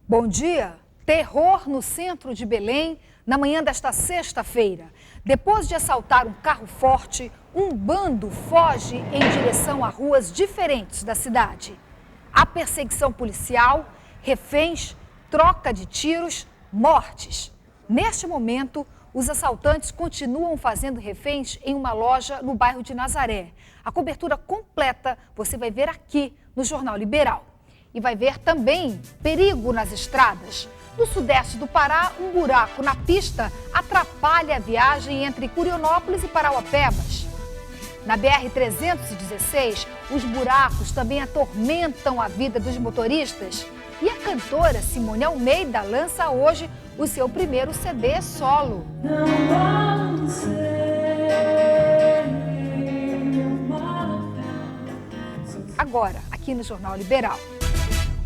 Bom dia. Terror no centro de Belém na manhã desta sexta-feira. Depois de assaltar um carro forte, um bando foge em direção a ruas diferentes da cidade. Há perseguição policial, reféns, troca de tiros, mortes. Neste momento, os assaltantes continuam fazendo reféns em uma loja no bairro de Nazaré. A cobertura completa você vai ver aqui no Jornal Liberal. E vai ver também perigo nas estradas. No sudeste do Pará, um buraco na pista atrapalha a viagem entre Curionópolis e Parauapebas. Na BR-316, os buracos também atormentam a vida dos motoristas. E a cantora Simone Almeida lança hoje o seu primeiro CD solo. Agora, aqui no Jornal Liberal.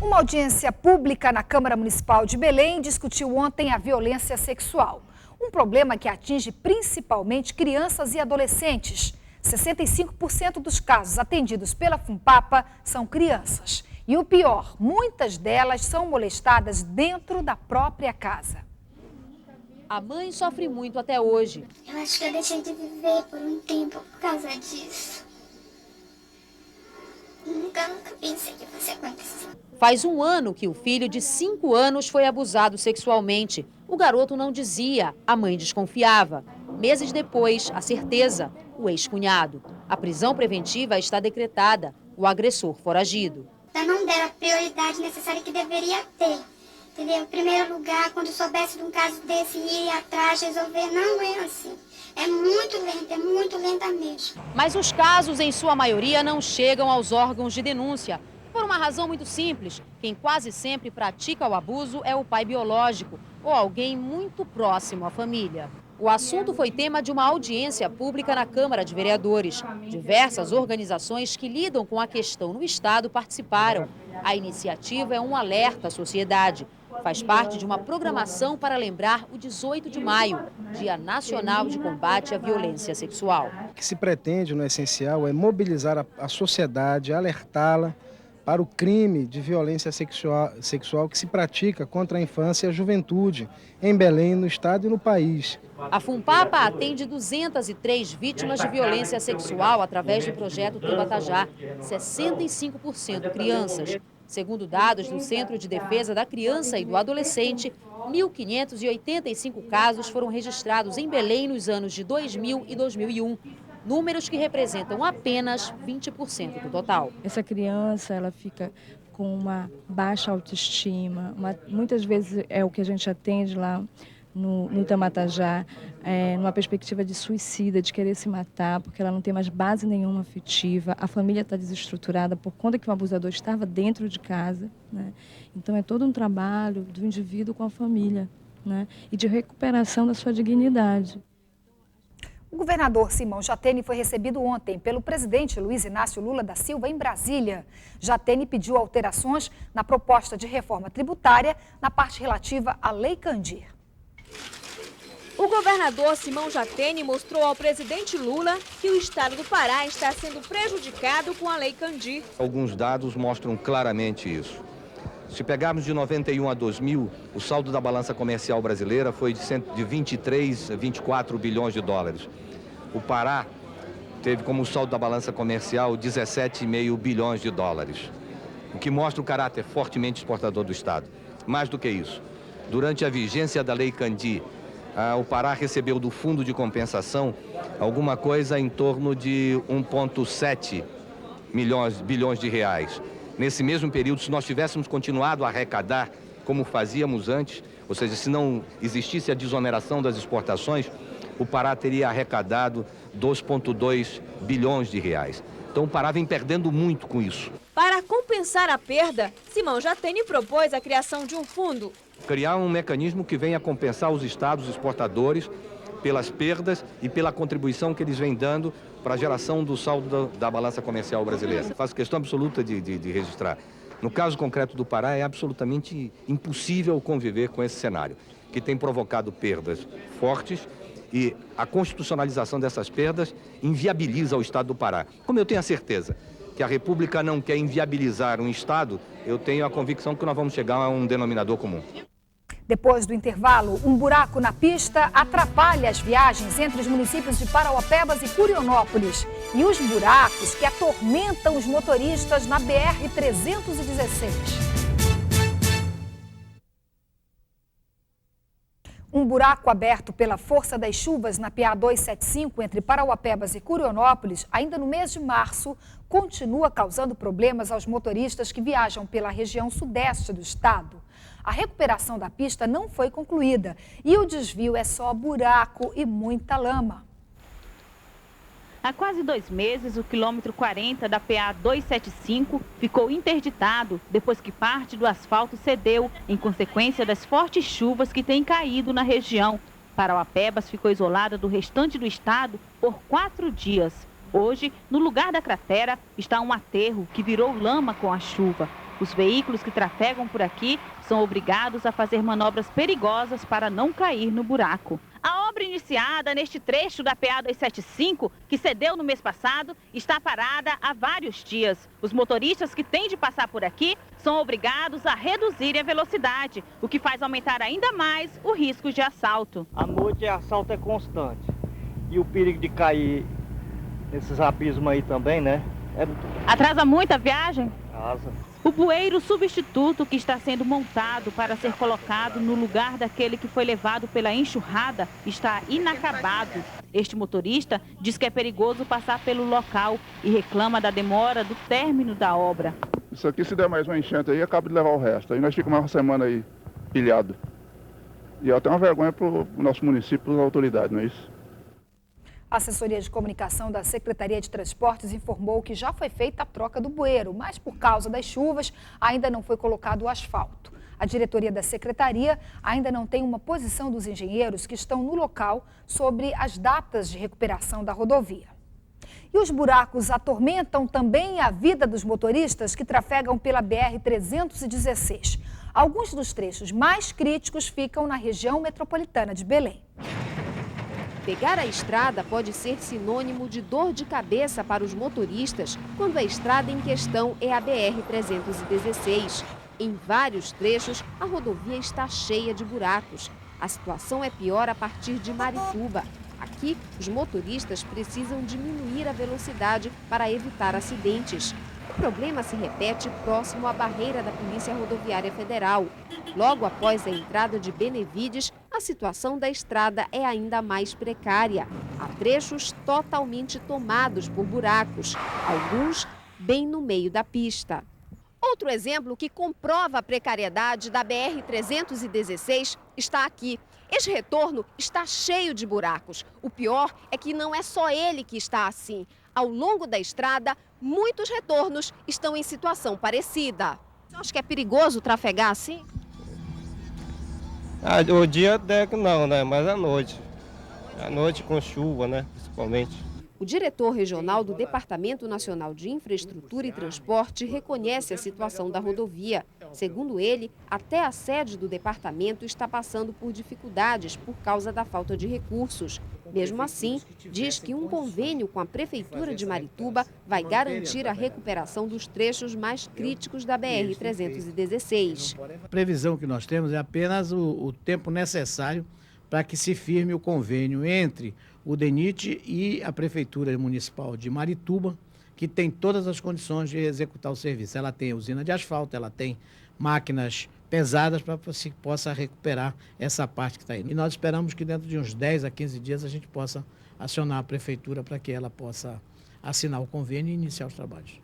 Uma audiência pública na Câmara Municipal de Belém discutiu ontem a violência sexual. Um problema que atinge principalmente crianças e adolescentes. 65% dos casos atendidos pela Funpapa são crianças. E o pior, muitas delas são molestadas dentro da própria casa. A mãe sofre muito até hoje. Eu acho que eu deixei de viver por um tempo por causa disso. Nunca pensei que fosse acontecer. Faz um ano que o filho de 5 anos foi abusado sexualmente. O garoto não dizia, a mãe desconfiava. Meses depois, a certeza, o ex-cunhado. A prisão preventiva está decretada, o agressor foragido. Eu não deram a prioridade necessária que deveria ter. Entendeu? Em primeiro lugar, quando soubesse de um caso desse, ir atrás, resolver, não é assim. É muito lenta mesmo. Mas os casos, em sua maioria, não chegam aos órgãos de denúncia. Por uma razão muito simples, quem quase sempre pratica o abuso é o pai biológico ou alguém muito próximo à família. O assunto foi tema de uma audiência pública na Câmara de Vereadores. Diversas organizações que lidam com a questão no Estado participaram. A iniciativa é um alerta à sociedade. Faz parte de uma programação para lembrar o 18 de maio, Dia Nacional de Combate à Violência Sexual. O que se pretende, no essencial, é mobilizar a sociedade, alertá-la para o crime de violência sexual que se pratica contra a infância e a juventude em Belém, no estado e no país. A Funpapa atende 203 vítimas de violência sexual através do projeto Tabatajá, 65% crianças. Segundo dados do Centro de Defesa da Criança e do Adolescente, 1.585 casos foram registrados em Belém nos anos de 2000 e 2001. Números que representam apenas 20% do total. Essa criança, ela fica com uma baixa autoestima, muitas vezes é o que a gente atende lá no Tabatajá, numa perspectiva de suicida, de querer se matar, porque ela não tem mais base nenhuma afetiva, a família está desestruturada por conta que o abusador estava dentro de casa, né? Então é todo um trabalho do indivíduo com a família, né? E de recuperação da sua dignidade. O governador Simão Jatene foi recebido ontem pelo presidente Luiz Inácio Lula da Silva em Brasília. Jatene pediu alterações na proposta de reforma tributária na parte relativa à Lei Candir. O governador Simão Jatene mostrou ao presidente Lula que o estado do Pará está sendo prejudicado com a Lei Candir. Alguns dados mostram claramente isso. Se pegarmos de 91 a 2000, o saldo da balança comercial brasileira foi de 23 a 24 bilhões de dólares. O Pará teve como saldo da balança comercial 17,5 bilhões de dólares, o que mostra o caráter fortemente exportador do Estado. Mais do que isso, durante a vigência da Lei Candir, o Pará recebeu do Fundo de Compensação alguma coisa em torno de 1,7 bilhões de reais. Nesse mesmo período, se nós tivéssemos continuado a arrecadar como fazíamos antes, ou seja, se não existisse a desoneração das exportações, o Pará teria arrecadado 2,2 bilhões de reais. Então o Pará vem perdendo muito com isso. Para compensar a perda, Simão Jatene propôs a criação de um fundo. Criar um mecanismo que venha compensar os estados exportadores pelas perdas e pela contribuição que eles vêm dando para a geração do saldo da balança comercial brasileira. Faço questão absoluta de registrar. No caso concreto do Pará, é absolutamente impossível conviver com esse cenário, que tem provocado perdas fortes e a constitucionalização dessas perdas inviabiliza o Estado do Pará. Como eu tenho a certeza que que a República não quer inviabilizar um Estado, eu tenho a convicção que nós vamos chegar a um denominador comum. Depois do intervalo, um buraco na pista atrapalha as viagens entre os municípios de Parauapebas e Curionópolis. E os buracos que atormentam os motoristas na BR-316. Um buraco aberto pela força das chuvas na PA 275 entre Parauapebas e Curionópolis, ainda no mês de março, continua causando problemas aos motoristas que viajam pela região sudeste do estado. A recuperação da pista não foi concluída e o desvio é só buraco e muita lama. Há quase 2 meses, o quilômetro 40 da PA 275 ficou interditado depois que parte do asfalto cedeu em consequência das fortes chuvas que têm caído na região. Parauapebas ficou isolada do restante do estado por 4 dias. Hoje, no lugar da cratera, está um aterro que virou lama com a chuva. Os veículos que trafegam por aqui são obrigados a fazer manobras perigosas para não cair no buraco. A obra iniciada neste trecho da PA 275, que cedeu no mês passado, está parada há vários dias. Os motoristas que têm de passar por aqui são obrigados a reduzir a velocidade, o que faz aumentar ainda mais o risco de assalto. À noite, o assalto é constante. E o perigo de cair nesses abismos aí também, né? Atrasa muito a viagem? Atrasa. O bueiro substituto que está sendo montado para ser colocado no lugar daquele que foi levado pela enxurrada está inacabado. Este motorista diz que é perigoso passar pelo local e reclama da demora do término da obra. Isso aqui, se der mais uma enchente aí, acaba de levar o resto. Aí nós ficamos mais uma semana aí pilhado. E é até uma vergonha para o nosso município, para as autoridades, não é isso? A assessoria de comunicação da Secretaria de Transportes informou que já foi feita a troca do bueiro, mas por causa das chuvas ainda não foi colocado o asfalto. A diretoria da secretaria ainda não tem uma posição dos engenheiros que estão no local sobre as datas de recuperação da rodovia. E os buracos atormentam também a vida dos motoristas que trafegam pela BR-316. Alguns dos trechos mais críticos ficam na região metropolitana de Belém. Pegar a estrada pode ser sinônimo de dor de cabeça para os motoristas quando a estrada em questão é a BR-316. Em vários trechos, a rodovia está cheia de buracos. A situação é pior a partir de Marituba. Aqui, os motoristas precisam diminuir a velocidade para evitar acidentes. O problema se repete próximo à barreira da Polícia Rodoviária Federal. Logo após a entrada de Benevides, a situação da estrada é ainda mais precária. Há trechos totalmente tomados por buracos, alguns bem no meio da pista. Outro exemplo que comprova a precariedade da BR-316 está aqui. Este retorno está cheio de buracos. O pior é que não é só ele que está assim. Ao longo da estrada, muitos retornos estão em situação parecida. Você acha que é perigoso trafegar assim? O dia até que não, né? Mas à noite. À noite com chuva, né? Principalmente. O diretor regional do Departamento Nacional de Infraestrutura e Transporte reconhece a situação da rodovia. Segundo ele, até a sede do departamento está passando por dificuldades por causa da falta de recursos. Mesmo assim, diz que um convênio com a Prefeitura de Marituba vai garantir a recuperação dos trechos mais críticos da BR-316. A previsão que nós temos é apenas o tempo necessário para que se firme o convênio entre o DENIT e a Prefeitura Municipal de Marituba, que tem todas as condições de executar o serviço. Ela tem usina de asfalto, ela tem máquinas pesadas para que se possa recuperar essa parte que está aí. E nós esperamos que dentro de uns 10 a 15 dias a gente possa acionar a Prefeitura para que ela possa assinar o convênio e iniciar os trabalhos.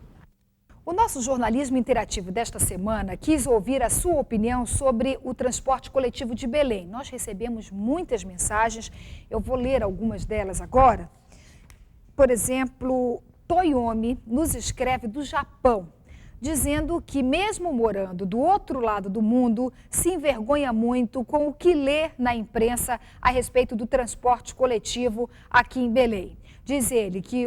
O nosso jornalismo interativo desta semana quis ouvir a sua opinião sobre o transporte coletivo de Belém. Nós recebemos muitas mensagens, eu vou ler algumas delas agora. Por exemplo, Toyomi nos escreve do Japão, dizendo que mesmo morando do outro lado do mundo, se envergonha muito com o que lê na imprensa a respeito do transporte coletivo aqui em Belém. Diz ele que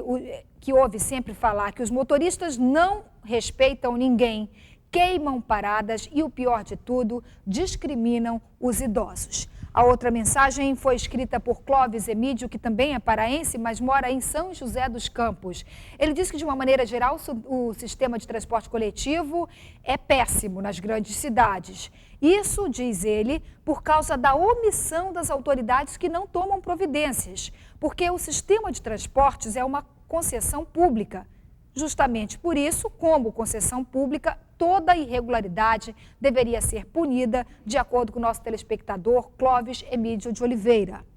ouve sempre falar que os motoristas não respeitam ninguém, queimam paradas e, o pior de tudo, discriminam os idosos. A outra mensagem foi escrita por Clóvis Emídio, que também é paraense, mas mora em São José dos Campos. Ele diz que, de uma maneira geral, o sistema de transporte coletivo é péssimo nas grandes cidades. Isso, diz ele, por causa da omissão das autoridades que não tomam providências, porque o sistema de transportes é uma concessão pública. Justamente por isso, como concessão pública, toda irregularidade deveria ser punida, de acordo com o nosso telespectador Clóvis Emídio de Oliveira.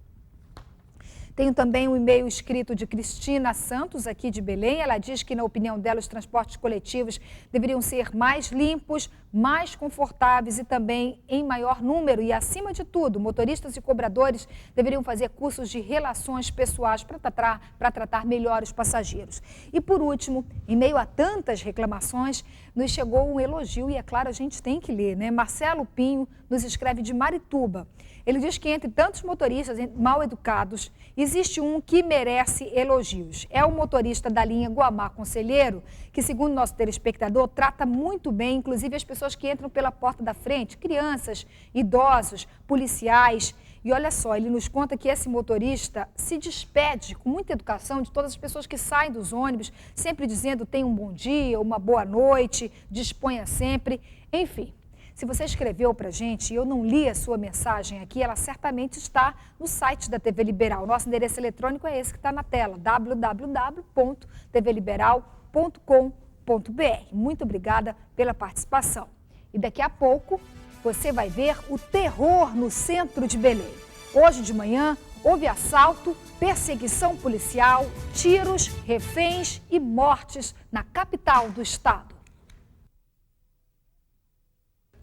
Tenho também um e-mail escrito de Cristina Santos, aqui de Belém. Ela diz que, na opinião dela, os transportes coletivos deveriam ser mais limpos, mais confortáveis e também em maior número. E, acima de tudo, motoristas e cobradores deveriam fazer cursos de relações pessoais para tratar melhor os passageiros. E, por último, em meio a tantas reclamações, nos chegou um elogio e, é claro, a gente tem que ler, né? Marcelo Pinho nos escreve de Marituba. Ele diz que entre tantos motoristas mal educados, existe um que merece elogios. É o motorista da linha Guamá Conselheiro, que, segundo nosso telespectador, trata muito bem, inclusive as pessoas que entram pela porta da frente, crianças, idosos, policiais. E olha só, ele nos conta que esse motorista se despede com muita educação de todas as pessoas que saem dos ônibus, sempre dizendo tenha um bom dia, uma boa noite, disponha sempre, enfim. Se você escreveu para a gente e eu não li a sua mensagem aqui, ela certamente está no site da TV Liberal. Nosso endereço eletrônico é esse que está na tela, www.tvliberal.com.br. Muito obrigada pela participação. E daqui a pouco você vai ver o terror no centro de Belém. Hoje de manhã houve assalto, perseguição policial, tiros, reféns e mortes na capital do estado.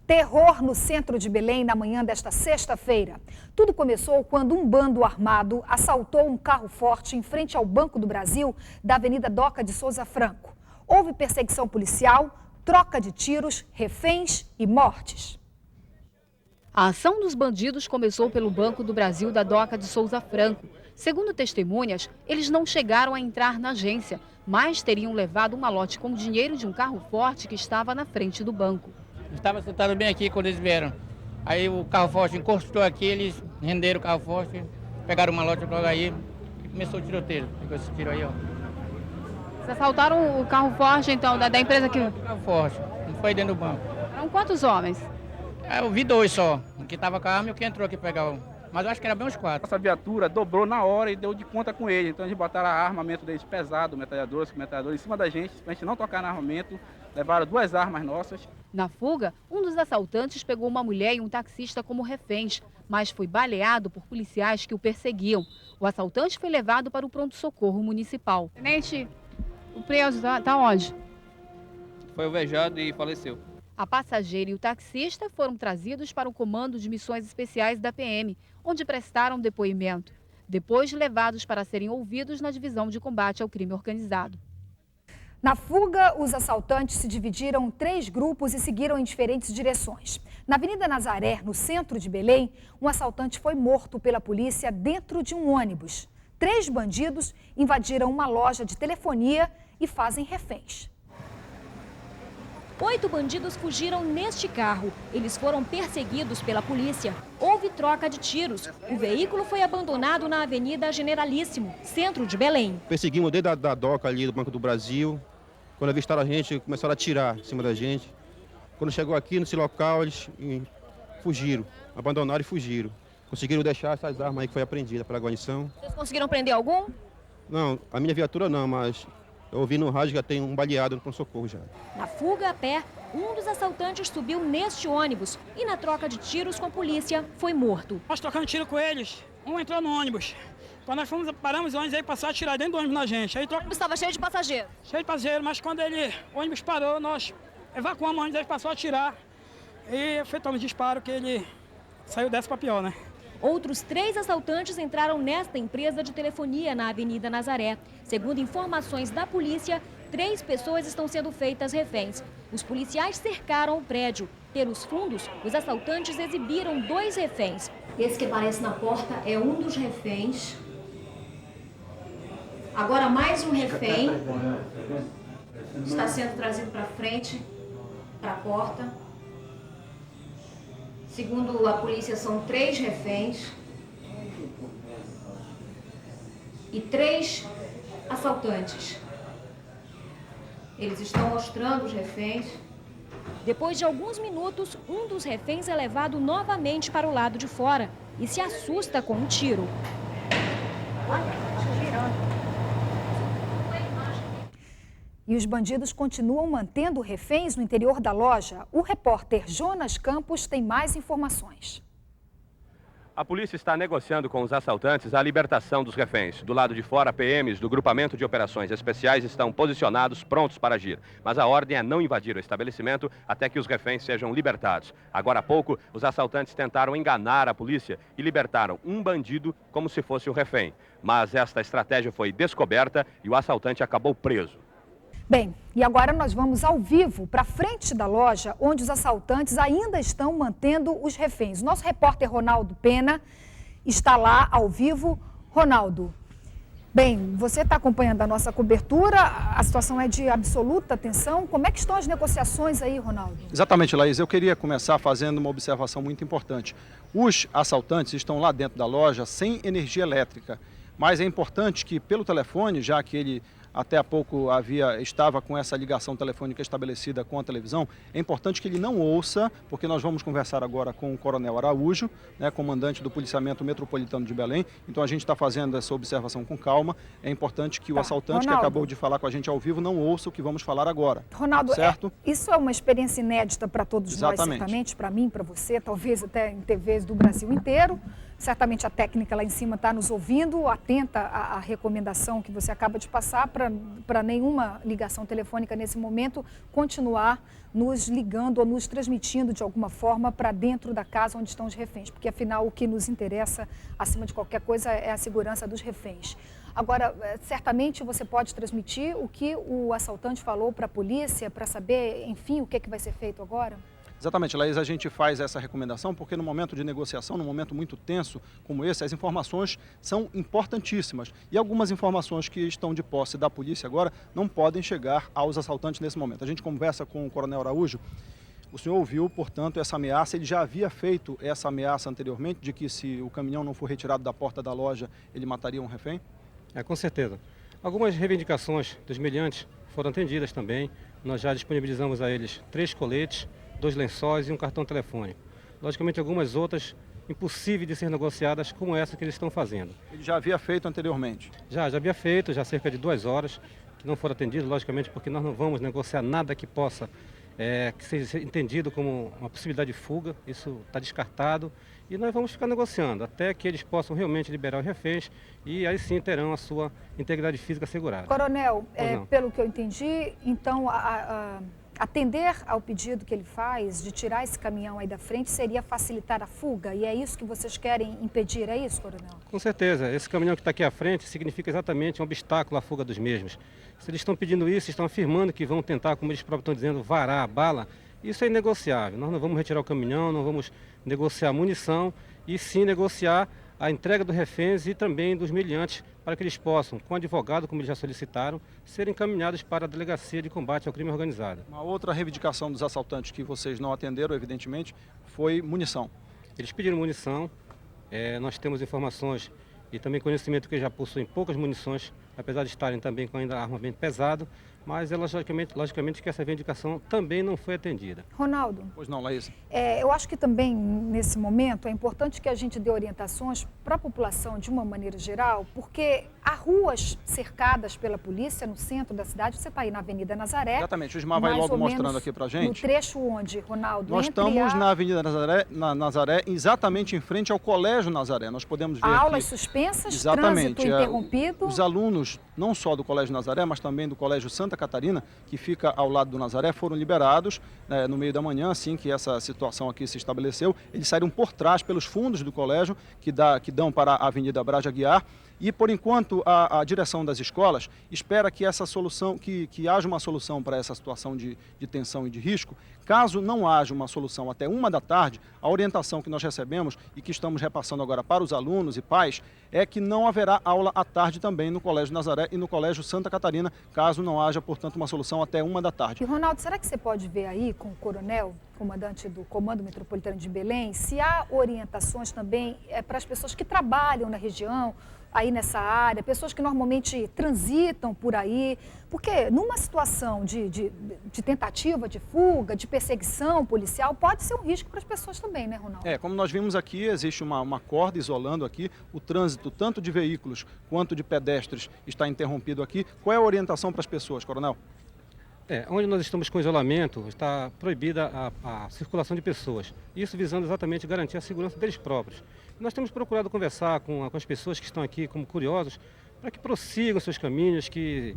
Terror no centro de Belém na manhã desta sexta-feira. Tudo começou quando um bando armado assaltou um carro forte em frente ao Banco do Brasil da Avenida Doca de Souza Franco. Houve perseguição policial, troca de tiros, reféns e mortes. A ação dos bandidos começou pelo Banco do Brasil da Doca de Souza Franco. Segundo testemunhas, eles não chegaram a entrar na agência, mas teriam levado um malote com dinheiro de um carro forte que estava na frente do banco. Estava sentado bem aqui quando eles vieram. Aí o carro forte encostou aqui, eles renderam o carro forte, pegaram uma loja logo aí e começou o tiroteio. Pegou esse tiro aí, ó. Vocês assaltaram o carro forte, então, da empresa que... O carro forte, não foi dentro do banco. Eram quantos homens? Eu vi dois só, o que estava com a arma e o que entrou aqui pegar o... Mas eu acho que era bem uns 4. Essa viatura dobrou na hora e deu de conta com ele. Então eles botaram o armamento deles pesado, metralhadores em cima da gente, pra gente não tocar no armamento. Levaram 2 armas nossas. Na fuga, um dos assaltantes pegou uma mulher e um taxista como reféns, mas foi baleado por policiais que o perseguiam. O assaltante foi levado para o pronto-socorro municipal. Tenente, o preso está onde? Foi alvejado e faleceu. A passageira e o taxista foram trazidos para o Comando de Missões Especiais da PM, onde prestaram depoimento. Depois, levados para serem ouvidos na Divisão de Combate ao Crime Organizado. Na fuga, os assaltantes se dividiram em 3 grupos e seguiram em diferentes direções. Na Avenida Nazaré, no centro de Belém, um assaltante foi morto pela polícia dentro de um ônibus. 3 bandidos invadiram uma loja de telefonia e fazem reféns. 8 bandidos fugiram neste carro. Eles foram perseguidos pela polícia. Houve troca de tiros. O veículo foi abandonado na Avenida Generalíssimo, centro de Belém. Perseguimos desde a doca ali do Banco do Brasil. Quando avistaram a gente, começaram a atirar em cima da gente. Quando chegou aqui nesse local, eles fugiram, abandonaram e fugiram. Conseguiram deixar essas armas aí que foi apreendida pela guarnição. Vocês conseguiram prender algum? Não, a minha viatura não, mas eu ouvi no rádio que já tem um baleado no pronto-socorro já. Na fuga a pé, um dos assaltantes subiu neste ônibus e na troca de tiros com a polícia foi morto. Nós trocando tiro com eles, um entrou no ônibus. Quando nós paramos o ônibus, aí passou a atirar dentro do ônibus na gente. Aí o ônibus estava cheio de passageiros? Cheio de passageiros, mas quando o ônibus parou, nós evacuamos o ônibus, ele passou a atirar. E efetuamos disparo que ele saiu dessa para pior, né? Outros 3 assaltantes entraram nesta empresa de telefonia na Avenida Nazaré. Segundo informações da polícia, 3 pessoas estão sendo feitas reféns. Os policiais cercaram o prédio. Pelos fundos, os assaltantes exibiram 2 reféns. Esse que aparece na porta é um dos reféns. Agora mais um refém está sendo trazido para frente, para a porta. Segundo a polícia, são 3 reféns e 3 assaltantes. Eles estão mostrando os reféns. Depois de alguns minutos, um dos reféns é levado novamente para o lado de fora e se assusta com um tiro. E os bandidos continuam mantendo reféns no interior da loja. O repórter Jonas Campos tem mais informações. A polícia está negociando com os assaltantes a libertação dos reféns. Do lado de fora, PMs do Grupamento de Operações Especiais estão posicionados, prontos para agir. Mas a ordem é não invadir o estabelecimento até que os reféns sejam libertados. Agora há pouco, os assaltantes tentaram enganar a polícia e libertaram um bandido como se fosse o refém. Mas esta estratégia foi descoberta e o assaltante acabou preso. Bem, e agora nós vamos ao vivo para frente da loja, onde os assaltantes ainda estão mantendo os reféns. Nosso repórter Ronaldo Pena está lá ao vivo. Ronaldo, bem, você está acompanhando a nossa cobertura, a situação é de absoluta tensão. Como é que estão as negociações aí, Ronaldo? Exatamente, Laís. Eu queria começar fazendo uma observação muito importante. Os assaltantes estão lá dentro da loja sem energia elétrica, mas é importante que pelo telefone, já que ele até há pouco estava com essa ligação telefônica estabelecida com a televisão, é importante que ele não ouça, porque nós vamos conversar agora com o Coronel Araújo, né, comandante do Policiamento Metropolitano de Belém. Então a gente está fazendo essa observação com calma. É importante que o assaltante, Ronaldo, que acabou de falar com a gente ao vivo, não ouça o que vamos falar agora. Ronaldo, certo? Isso é uma experiência inédita para todos nós, certamente, para mim, para você, talvez até em TVs do Brasil inteiro. Certamente a técnica lá em cima está nos ouvindo, atenta à recomendação que você acaba de passar para nenhuma ligação telefônica nesse momento continuar nos ligando ou nos transmitindo de alguma forma para dentro da casa onde estão os reféns, porque afinal o que nos interessa acima de qualquer coisa é a segurança dos reféns. Agora, certamente você pode transmitir o que o assaltante falou para a polícia para saber, enfim, o que vai ser feito agora? Exatamente, Laís, a gente faz essa recomendação porque no momento de negociação, num momento muito tenso como esse, as informações são importantíssimas. E algumas informações que estão de posse da polícia agora não podem chegar aos assaltantes nesse momento. A gente conversa com o Coronel Araújo. O senhor ouviu, portanto, essa ameaça. Ele já havia feito essa ameaça anteriormente de que se o caminhão não for retirado da porta da loja, ele mataria um refém? Com certeza. Algumas reivindicações dos meliantes foram atendidas também. Nós já disponibilizamos a eles 3 coletes, 2 lençóis e um cartão telefônico. Logicamente, algumas outras impossíveis de ser negociadas, como essa que eles estão fazendo. Ele já havia feito anteriormente? Já havia feito, já cerca de 2 horas, que não foram atendidos, logicamente, porque nós não vamos negociar nada que possa, que seja entendido como uma possibilidade de fuga, isso está descartado, e nós vamos ficar negociando até que eles possam realmente liberar os reféns e aí sim terão a sua integridade física assegurada. Coronel, pelo que eu entendi, então atender ao pedido que ele faz de tirar esse caminhão aí da frente seria facilitar a fuga? E é isso que vocês querem impedir, é isso, Coronel? Com certeza. Esse caminhão que está aqui à frente significa exatamente um obstáculo à fuga dos mesmos. Se eles estão pedindo isso, estão afirmando que vão tentar, como eles próprios estão dizendo, varar a bala, isso é inegociável. Nós não vamos retirar o caminhão, não vamos negociar munição e sim negociar a entrega dos reféns e também dos meliantes para que eles possam, com advogado, como eles já solicitaram, serem encaminhados para a Delegacia de Combate ao Crime Organizado. Uma outra reivindicação dos assaltantes que vocês não atenderam, evidentemente, foi munição. Eles pediram munição, nós temos informações e também conhecimento que eles já possuem poucas munições, apesar de estarem também com ainda armamento pesado, mas logicamente que essa reivindicação também não foi atendida. Ronaldo. Pois não, Laís. Eu acho que também, nesse momento, é importante que a gente dê orientações para a população de uma maneira geral, porque há ruas cercadas pela polícia no centro da cidade. Você está aí na Avenida Nazaré. Exatamente, o Ismar vai logo mostrando aqui para a gente. No trecho onde, Ronaldo? Nós estamos na Avenida Nazaré, exatamente em frente ao Colégio Nazaré. Nós podemos ver aulas suspensas, exatamente, trânsito interrompido. Os alunos, não só do Colégio Nazaré, mas também do Colégio Santa Catarina, que fica ao lado do Nazaré, foram liberados no meio da manhã, assim que essa situação aqui se estabeleceu. Eles saíram por trás, pelos fundos do colégio, que dão para a Avenida Braz de Aguiar. E, por enquanto, a direção das escolas espera que essa solução, que haja uma solução para essa situação de tensão e de risco. Caso não haja uma solução até 1 da tarde, a orientação que nós recebemos e que estamos repassando agora para os alunos e pais é que não haverá aula à tarde também no Colégio Nazaré e no Colégio Santa Catarina, caso não haja, portanto, uma solução até 1 da tarde. E, Ronaldo, será que você pode ver aí com o coronel, comandante do Comando Metropolitano de Belém, se há orientações também para as pessoas que trabalham na região, aí nessa área, pessoas que normalmente transitam por aí, porque numa situação de tentativa de fuga, de perseguição policial, pode ser um risco para as pessoas também, né, Ronaldo? Como nós vimos aqui, existe uma corda isolando aqui, o trânsito tanto de veículos quanto de pedestres está interrompido aqui. Qual é a orientação para as pessoas, coronel? Onde nós estamos com isolamento, está proibida a circulação de pessoas. Isso visando exatamente garantir a segurança deles próprios. Nós temos procurado conversar com as pessoas que estão aqui como curiosos, para que prossigam seus caminhos, que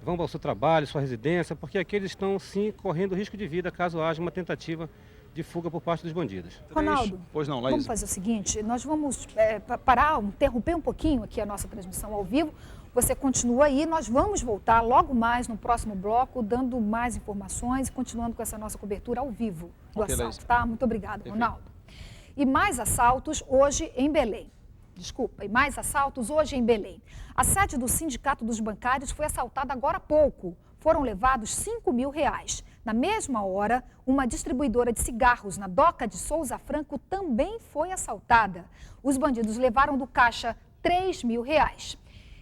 vão ao seu trabalho, sua residência, porque aqui eles estão, sim, correndo risco de vida caso haja uma tentativa de fuga por parte dos bandidos. Ronaldo, pois não, Laís. Vamos fazer o seguinte, nós vamos interromper um pouquinho aqui a nossa transmissão ao vivo. Você continua aí, nós vamos voltar logo mais no próximo bloco, dando mais informações e continuando com essa nossa cobertura ao vivo do assalto, tá? Muito obrigada, Ronaldo. E mais assaltos hoje em Belém. A sede do Sindicato dos Bancários foi assaltada agora há pouco. Foram levados R$5.000. Na mesma hora, uma distribuidora de cigarros na Doca de Souza Franco também foi assaltada. Os bandidos levaram do caixa R$3.000.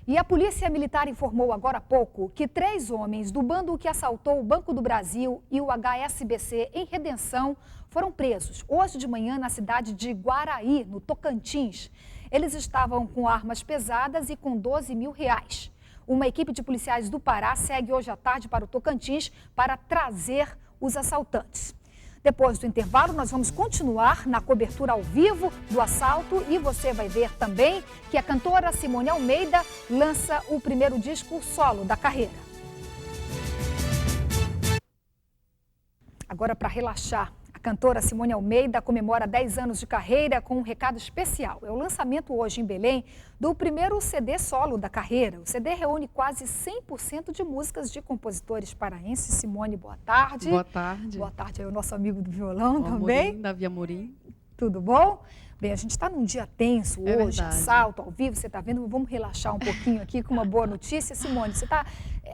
E a Polícia Militar informou agora há pouco que 3 homens do bando que assaltou o Banco do Brasil e o HSBC em Redenção foram presos hoje de manhã na cidade de Guaraí, no Tocantins. Eles estavam com armas pesadas e com R$12.000. Uma equipe de policiais do Pará segue hoje à tarde para o Tocantins para trazer os assaltantes. Depois do intervalo, nós vamos continuar na cobertura ao vivo do assalto e você vai ver também que a cantora Simone Almeida lança o primeiro disco solo da carreira. Agora, para relaxar, a cantora Simone Almeida comemora 10 anos de carreira com um recado especial. É o lançamento hoje em Belém do primeiro CD solo da carreira. O CD reúne quase 100% de músicas de compositores paraenses. Simone, boa tarde. Boa tarde. Boa tarde, é o nosso amigo do violão o também. Amorim, Davi Amorim. Tudo bom? Bem, a gente está num dia tenso hoje, verdade. Assalto ao vivo, você está vendo? Vamos relaxar um pouquinho aqui com uma boa notícia. Simone, você está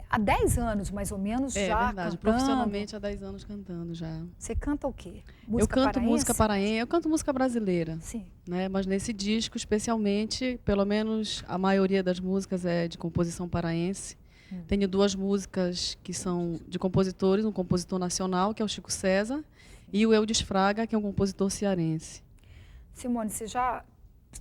há 10 anos, mais ou menos, já verdade. Cantando. Profissionalmente há 10 anos cantando já. Você canta o quê? Música eu canto paraense? Música paraense, eu canto música brasileira. Sim. Né? Mas nesse disco, especialmente, pelo menos a maioria das músicas é de composição paraense. Tenho 2 músicas que são de compositores, um compositor nacional, que é o Chico César, e o Eudes Fraga, que é um compositor cearense. Simone, você já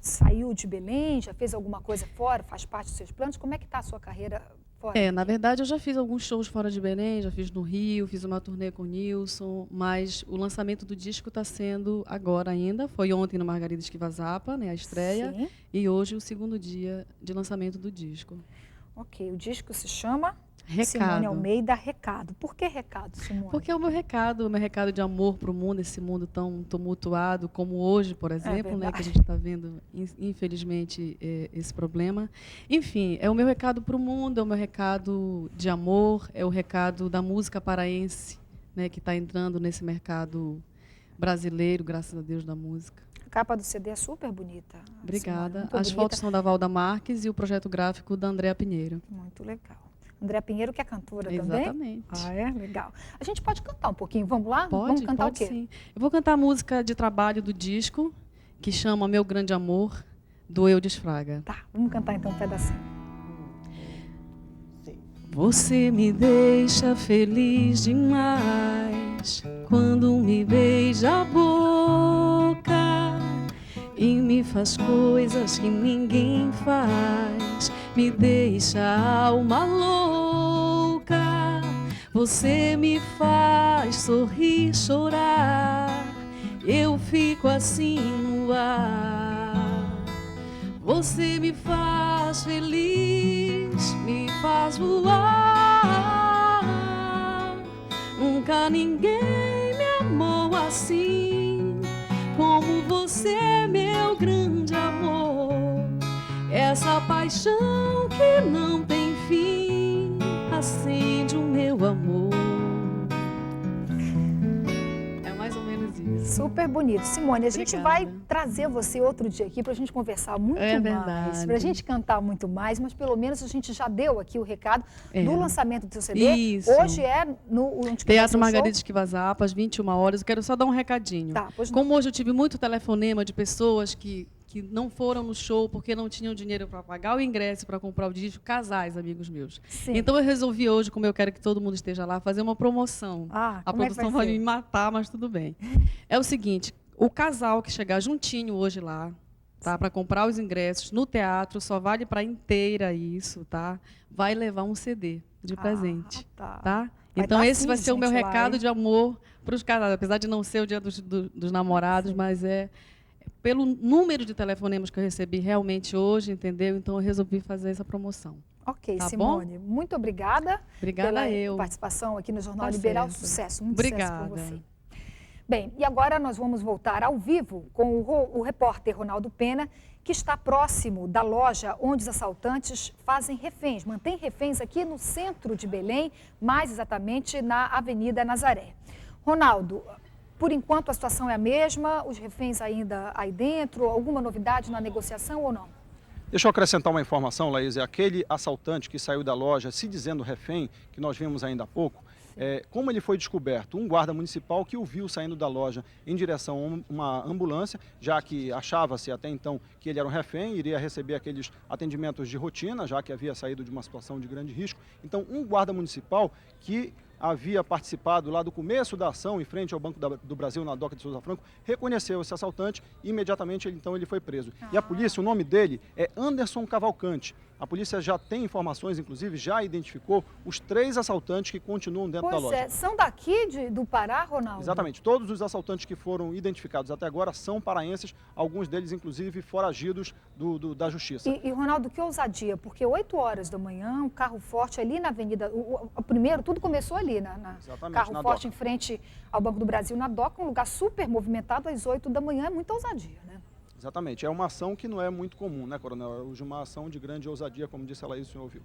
saiu de Belém, já fez alguma coisa fora, faz parte dos seus planos? Como é que está a sua carreira fora? Na verdade, eu já fiz alguns shows fora de Belém, já fiz no Rio, fiz uma turnê com o Nilson, mas o lançamento do disco está sendo agora ainda. Foi ontem no Margarida Esquivazapa, né, a estreia, Sim. E hoje o segundo dia de lançamento do disco. Ok, o disco se chama Recado. Simone Almeida, Recado. Por que Recado, Simone? Porque é o meu recado de amor para o mundo, esse mundo tão tumultuado como hoje, por exemplo, né, que a gente está vendo, infelizmente, esse problema. Enfim, é o meu recado para o mundo, é o meu recado de amor, é o recado da música paraense, né, que está entrando nesse mercado brasileiro, graças a Deus, da música. A capa do CD é super bonita. Obrigada. As fotos são da Valda Marques e o projeto gráfico da Andréa Pinheiro. Muito legal. Andréa Pinheiro, que é cantora também? Exatamente. Legal. A gente pode cantar um pouquinho, vamos lá? Pode, vamos cantar pode o quê? Sim. Eu vou cantar a música de trabalho do disco, que chama Meu Grande Amor, do Eudes Fraga. Tá, vamos cantar então um pedacinho. Você me deixa feliz demais quando me beija a boca e me faz coisas que ninguém faz, me deixa a alma louca. Você me faz sorrir, chorar, eu fico assim no ar. Você me faz feliz, me faz voar. Nunca ninguém me amou assim como você, meu grande amor. É essa paixão que não tem fim acende o meu amor. É mais ou menos isso. Super bonito. Simone, a gente vai trazer você outro dia aqui para a gente conversar muito mais, para a gente cantar muito mais, mas pelo menos a gente já deu aqui o recado do lançamento do seu CD. Isso. Hoje é no Teatro Margarida Esquivazapa, às 21 horas. Eu quero só dar um recadinho. Tá, pois não. Como hoje eu tive muito telefonema de pessoas que não foram no show porque não tinham dinheiro para pagar o ingresso para comprar o disco, casais, amigos meus. Sim. Então eu resolvi hoje, como eu quero que todo mundo esteja lá, fazer uma promoção. A produção vai me matar, mas tudo bem. É o seguinte, o casal que chegar juntinho hoje lá, tá, para comprar os ingressos no teatro, só vale para inteira isso, tá? Vai levar um CD de presente, tá? Então esse vai ser o meu recado de amor para os casais, apesar de não ser o dia dos namorados, mas pelo número de telefonemas que eu recebi realmente hoje, entendeu? Então eu resolvi fazer essa promoção. Ok, tá Simone, bom? muito obrigada, Obrigada pela participação aqui no Jornal Liberal. Sucesso, muito sucesso para você. Bem, e agora nós vamos voltar ao vivo com o repórter Ronaldo Pena, que está próximo da loja onde os assaltantes fazem reféns, mantém reféns aqui no centro de Belém, mais exatamente na Avenida Nazaré. Ronaldo, por enquanto a situação é a mesma, os reféns ainda aí dentro, alguma novidade na negociação ou não? Deixa eu acrescentar uma informação, Laís. Aquele assaltante que saiu da loja se dizendo refém, que nós vimos ainda há pouco, como ele foi descoberto? Um guarda municipal que o viu saindo da loja em direção a uma ambulância, já que achava-se até então que ele era um refém, iria receber aqueles atendimentos de rotina, já que havia saído de uma situação de grande risco. Então, um guarda municipal que havia participado lá do começo da ação em frente ao Banco do Brasil, na Doca de Souza Franco, reconheceu esse assaltante e imediatamente ele foi preso. E a polícia, o nome dele é Anderson Cavalcante. A polícia já tem informações, inclusive já identificou os 3 assaltantes que continuam dentro da loja. São daqui do Pará, Ronaldo? Exatamente. Todos os assaltantes que foram identificados até agora são paraenses, alguns deles, inclusive, foragidos da Justiça. E, Ronaldo, que ousadia, porque 8 horas da manhã, um carro forte ali na avenida, o primeiro, tudo começou ali, carro na forte Doca. em frente ao Banco do Brasil, na Doca, um lugar super movimentado às 8 da manhã, é muita ousadia, né? Exatamente. É uma ação que não é muito comum, né, Coronel? É hoje uma ação de grande ousadia, como disse a Laís, o senhor ouviu.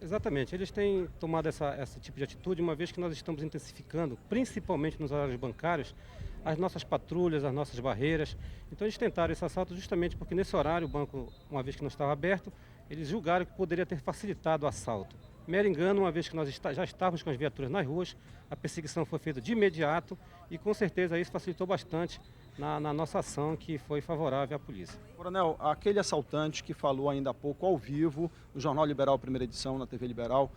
Exatamente. Eles têm tomado esse tipo de atitude, uma vez que nós estamos intensificando, principalmente nos horários bancários, as nossas patrulhas, as nossas barreiras. Então eles tentaram esse assalto justamente porque nesse horário o banco, uma vez que não estava aberto, eles julgaram que poderia ter facilitado o assalto. Mero engano, uma vez que nós já estávamos com as viaturas nas ruas, a perseguição foi feita de imediato e com certeza isso facilitou bastante na nossa ação, que foi favorável à polícia. Coronel, aquele assaltante que falou ainda há pouco ao vivo no Jornal Liberal, primeira edição, na TV Liberal,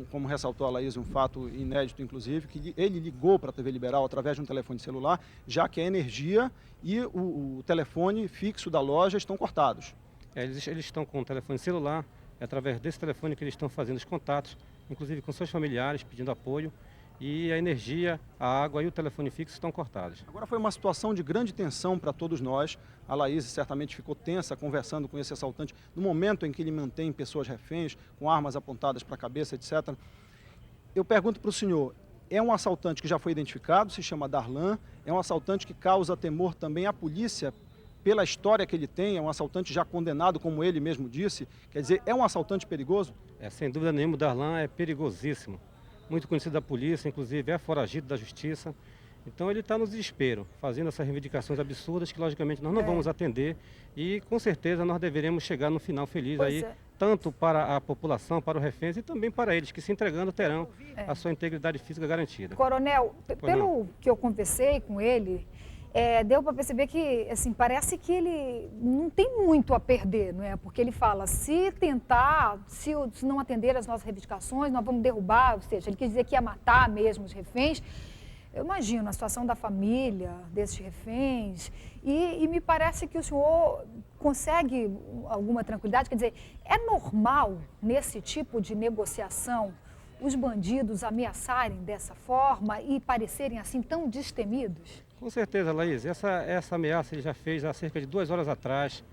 como ressaltou a Laís, um fato inédito, inclusive, que ele ligou para a TV Liberal através de um telefone celular, já que a energia e o telefone fixo da loja estão cortados. Eles estão com o telefone celular, é através desse telefone que eles estão fazendo os contatos, inclusive com seus familiares, pedindo apoio, e a energia, a água e o telefone fixo estão cortados. Agora foi uma situação de grande tensão para todos nós. A Laís certamente ficou tensa conversando com esse assaltante no momento em que ele mantém pessoas reféns, com armas apontadas para a cabeça, etc. Eu pergunto para o senhor, é um assaltante que já foi identificado, se chama Darlan, é um assaltante que causa temor também à polícia pela história que ele tem, é um assaltante já condenado, como ele mesmo disse, quer dizer, é um assaltante perigoso? Sem dúvida nenhuma, o Darlan é perigosíssimo. Muito conhecido da polícia, inclusive é foragido da justiça. Então ele está no desespero, fazendo essas reivindicações absurdas que logicamente nós não vamos atender e com certeza nós deveremos chegar no final feliz tanto para a população, para os reféns e também para eles que se entregando terão a sua integridade física garantida. Coronel, pelo que eu conversei com ele, deu para perceber que, assim, parece que ele não tem muito a perder, não é? Porque ele fala, se não atender as nossas reivindicações, nós vamos derrubar, ou seja, ele quer dizer que ia matar mesmo os reféns. Eu imagino a situação da família, desses reféns, e me parece que o senhor consegue alguma tranquilidade, quer dizer, é normal nesse tipo de negociação os bandidos ameaçarem dessa forma e parecerem assim tão destemidos? Com certeza, Laís. Essa ameaça ele já fez há cerca de 2 horas atrás,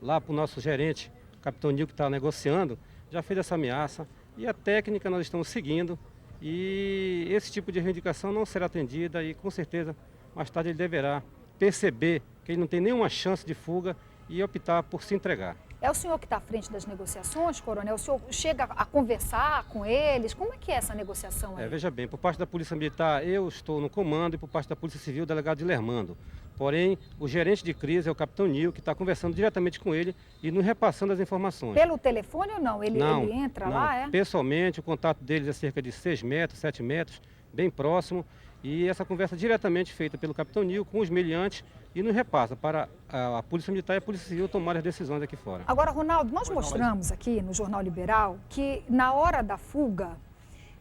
lá para o nosso gerente, o capitão Nil, que está negociando, já fez essa ameaça e a técnica nós estamos seguindo e esse tipo de reivindicação não será atendida e com certeza mais tarde ele deverá perceber que ele não tem nenhuma chance de fuga e optar por se entregar. É o senhor que está à frente das negociações, coronel? O senhor chega a conversar com eles? Como é que é essa negociação aí? Veja bem, por parte da Polícia Militar eu estou no comando e por parte da Polícia Civil o delegado Dilermando. Porém, o gerente de crise é o capitão Nil, que está conversando diretamente com ele e nos repassando as informações. Pelo telefone ou não? Ele entra lá, é? Pessoalmente, o contato deles é cerca de 6 metros, 7 metros, bem próximo. E essa conversa diretamente feita pelo capitão Nil com os meliantes e nos repassa para a Polícia Militar e a Polícia Civil tomar as decisões aqui fora. Agora, Ronaldo, nós mostramos aqui no Jornal Liberal que na hora da fuga,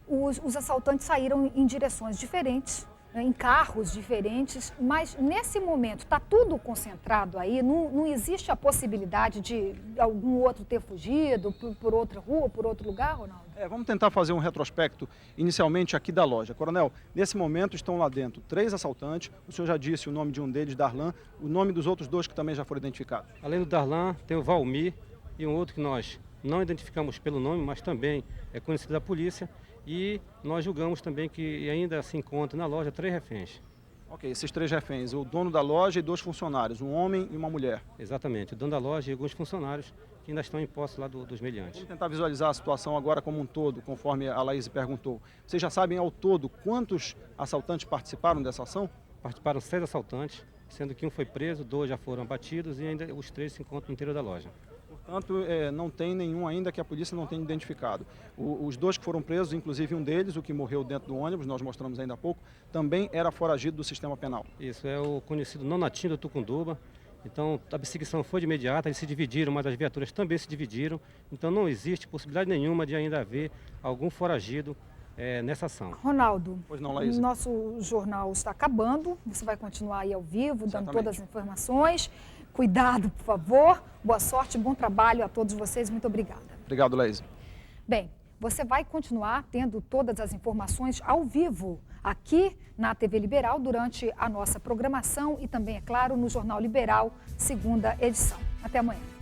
os assaltantes saíram em direções diferentes, em carros diferentes, mas nesse momento está tudo concentrado aí, não existe a possibilidade de algum outro ter fugido por outra rua, por outro lugar, Ronaldo? Vamos tentar fazer um retrospecto inicialmente aqui da loja. Coronel, nesse momento estão lá dentro 3 assaltantes, o senhor já disse o nome de um deles, Darlan, o nome dos outros 2 que também já foram identificados. Além do Darlan, tem o Valmir e um outro que nós não identificamos pelo nome, mas também é conhecido da polícia. E nós julgamos também que ainda se encontram na loja 3 reféns. Ok, esses 3 reféns, o dono da loja e 2 funcionários, um homem e uma mulher. Exatamente, o dono da loja e alguns funcionários que ainda estão em posse lá dos meliantes. Vamos tentar visualizar a situação agora como um todo, conforme a Laís perguntou. Vocês já sabem ao todo quantos assaltantes participaram dessa ação? Participaram 6 assaltantes, sendo que um foi preso, 2 já foram abatidos e ainda os 3 se encontram no interior da loja. Portanto, não tem nenhum ainda que a polícia não tenha identificado. Os 2 que foram presos, inclusive um deles, o que morreu dentro do ônibus, nós mostramos ainda há pouco, também era foragido do sistema penal. Isso, é o conhecido nonatinho do Tucunduba. Então, a perseguição foi de imediata, eles se dividiram, mas as viaturas também se dividiram. Então, não existe possibilidade nenhuma de ainda haver algum foragido nessa ação. Ronaldo, pois não, Laís? Nosso jornal está acabando, você vai continuar aí ao vivo, dando todas as informações. Cuidado, por favor. Boa sorte, bom trabalho a todos vocês. Muito obrigada. Obrigado, Laís. Bem, você vai continuar tendo todas as informações ao vivo aqui na TV Liberal durante a nossa programação e também, é claro, no Jornal Liberal, segunda edição. Até amanhã.